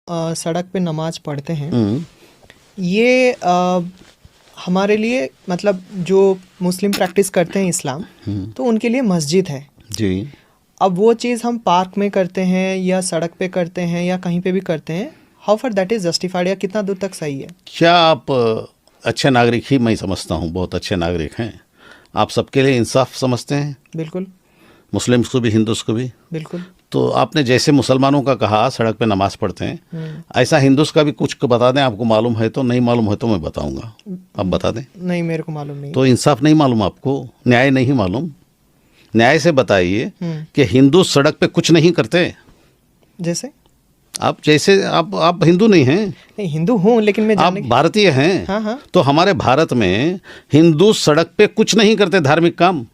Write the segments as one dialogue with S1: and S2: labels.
S1: सड़क पे नमाज पढ़ते हैं, ये हमारे लिए मतलब जो मुस्लिम प्रैक्टिस करते हैं इस्लाम, तो उनके लिए मस्जिद है
S2: जी।
S1: अब वो चीज़ हम पार्क में करते हैं या सड़क पे करते हैं या कहीं पे भी करते हैं, how for that is justified, या कितना दूर तक सही है?
S2: क्या आप अच्छे नागरिक ही मैं समझता हूँ, बहुत अच्छे नागरिक हैं आप, सबके लिए इंसाफ समझते हैं?
S1: बिल्कुल।
S2: मुस्लिम्स को भी, हिंदूस को भी।
S1: बिल्कुल।
S2: तो आपने जैसे मुसलमानों का कहा सड़क पे नमाज पढ़ते हैं, ऐसा हिंदूस का भी कुछ बता दें, आपको मालूम है तो, नहीं मालूम है तो मैं बताऊंगा, आप बता दें।
S1: नहीं, मेरे को मालूम नहीं।
S2: तो इंसाफ नहीं मालूम आपको, न्याय नहीं मालूम? न्याय से बताइए कि हिंदू सड़क पे कुछ नहीं करते।
S1: जैसे
S2: आप हिंदू नहीं हैं?
S1: नहीं, हिंदू हूँ लेकिन मैं
S2: आप भारतीय हैं।
S1: हाँ हाँ।
S2: तो हमारे भारत में हिंदू सड़क पे कुछ नहीं करते, धार्मिक काम,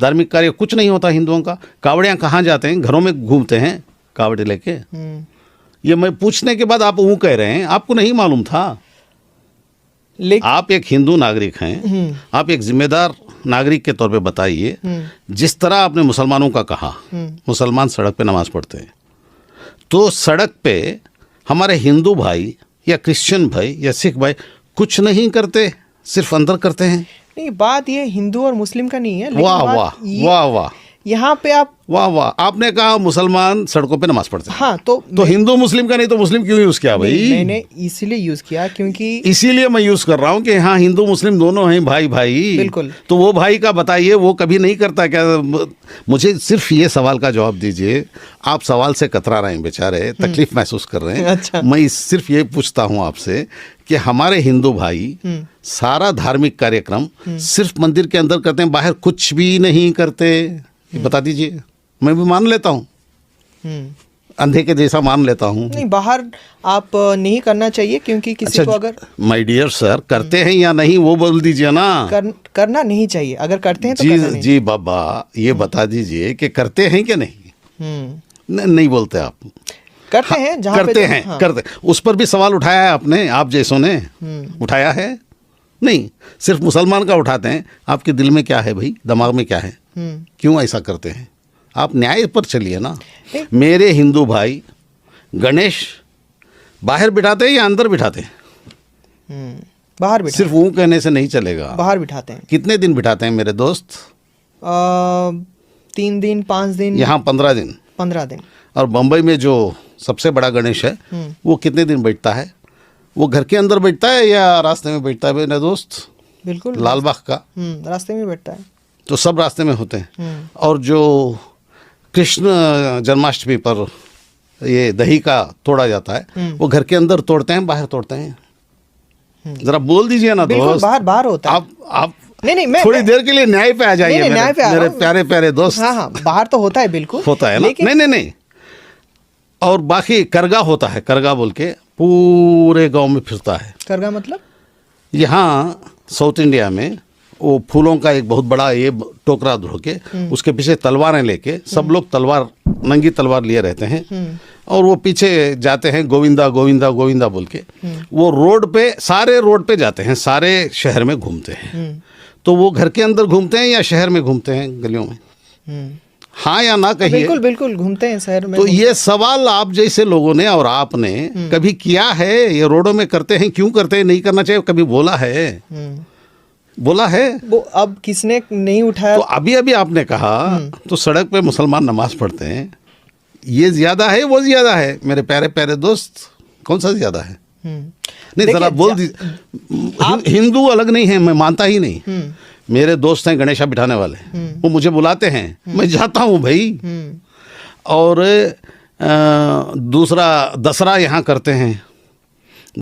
S2: धार्मिक कार्य कुछ नहीं होता हिंदुओं का। कावड़ियाँ कहाँ जाते हैं? घरों में घूमते हैं कावड़े लेके। ये मैं पूछने के बाद आप वो कह रहे हैं, आपको नहीं मालूम था? आप एक हिंदू नागरिक हैं, आप एक जिम्मेदार नागरिक के तौर पे बताइए, जिस तरह आपने मुसलमानों का कहा, मुसलमान सड़क पे नमाज पढ़ते हैं, तो सड़क पे हमारे हिंदू भाई या क्रिश्चियन भाई या सिख भाई कुछ नहीं करते, सिर्फ अंदर करते हैं।
S1: नहीं, बात ये हिंदू और मुस्लिम का नहीं है।
S2: वाह वाह वाह वाह,
S1: यहाँ पे आप
S2: वाह वाह, आपने कहा मुसलमान सड़कों पे नमाज पढ़ते हैं।
S1: हाँ, तो
S2: हिंदू मुस्लिम का नहीं तो मुस्लिम क्यों यूज किया भाई?
S1: मैंने इसीलिए यूज किया क्योंकि
S2: इसीलिए मैं यूज कर रहा हूँ कि हाँ हिंदू मुस्लिम दोनों हैं भाई भाई।
S1: बिल्कुल।
S2: तो वो भाई का बताइए, वो कभी नहीं करता क्या? मुझे सिर्फ ये सवाल का जवाब दीजिए। आप सवाल से कतरा रहे हैं बेचारे, तकलीफ महसूस कर रहे हैं।
S1: अच्छा।
S2: मैं सिर्फ ये पूछता हूँ आपसे कि हमारे हिंदू भाई सारा धार्मिक कार्यक्रम सिर्फ मंदिर के अंदर करते हैं, बाहर कुछ भी नहीं करते? बता दीजिए, मैं भी मान लेता हूँ, अंधे के जैसा मान लेता हूँ।
S1: नहीं, बाहर आप नहीं करना चाहिए क्योंकि किसी को अगर
S2: माय डियर सर करते हैं या नहीं वो बोल दीजिए ना।
S1: करना नहीं चाहिए, अगर करते हैं तो
S2: जी
S1: करना नहीं।
S2: जी बाबा, ये बता दीजिए कि करते हैं कि नहीं? नहीं बोलते आप।
S1: करते हैं जहाँ
S2: करते हैं। हाँ। करते, उस पर भी सवाल उठाया है आपने, आप जैसों ने उठाया है? नहीं, सिर्फ मुसलमान का उठाते हैं। आपके दिल में क्या है भाई, दिमाग में क्या है, क्यों ऐसा करते हैं? आप न्याय पर चलिए ना। मेरे हिंदू भाई गणेश बाहर बिठाते हैं या अंदर बिठाते हैं?
S1: बाहर बिठाते।
S2: सिर्फ वो कहने से नहीं चलेगा,
S1: बाहर बिठाते हैं।
S2: कितने दिन बिठाते हैं मेरे दोस्त?
S1: 3 दिन 5 दिन।
S2: यहाँ 15 दिन।
S1: 15 दिन।
S2: और बम्बई में जो सबसे बड़ा गणेश है वो कितने दिन बैठता है? वो घर के अंदर बैठता है या रास्ते में बैठता है मेरे दोस्त?
S1: बिल्कुल,
S2: लालबाग का
S1: रास्ते में बैठता है।
S2: तो सब रास्ते में होते हैं। और जो कृष्ण जन्माष्टमी पर ये दही का तोड़ा जाता है, वो घर के अंदर तोड़ते हैं बाहर तोड़ते हैं? जरा बोल दीजिए ना दोस्त।
S1: बाहर होता है।
S2: आप
S1: नहीं, मैं
S2: थोड़ी देर के लिए न्याय पे आ जाइए। मेरे प्यारे प्यारे दोस्त।
S1: हाँ, बाहर तो होता है, बिल्कुल
S2: होता है ना। नहीं। और बाकी करगा होता है, करगा बोल के पूरे गांव में फिरता है।
S1: करगा मतलब? यहाँ
S2: साउथ इंडिया में वो फूलों का एक बहुत बड़ा ये टोकरा धो के उसके पीछे तलवारें लेके सब लोग तलवार, नंगी तलवार लिए रहते हैं और वो पीछे जाते हैं गोविंदा गोविंदा गोविंदा बोल के। वो रोड पे, सारे रोड पे जाते हैं, सारे शहर में घूमते हैं। तो वो घर के अंदर घूमते हैं या शहर में घूमते हैं, गलियों में? हाँ या ना कहिए।
S1: बिल्कुल बिल्कुल घूमते हैं शहर में।
S2: तो ये सवाल आप जैसे लोगों ने और आपने कभी किया है? ये रोडों में करते हैं, क्यों करते हैं, नहीं करना चाहिए, कभी बोला है? बोला है? वो
S1: अब किसने नहीं उठाया?
S2: तो अभी आपने कहा तो सड़क पे मुसलमान नमाज पढ़ते हैं, ये ज्यादा है वो ज्यादा है? मेरे प्यारे प्यारे दोस्त, कौन सा ज्यादा है? नहीं, जरा बोल दीजिए। हिंदू अलग नहीं है, मैं मानता ही नहीं। मेरे दोस्त हैं गणेशा बिठाने वाले, वो मुझे बुलाते हैं, मैं जाता हूँ भाई। और दूसरा दसरा यहाँ करते हैं,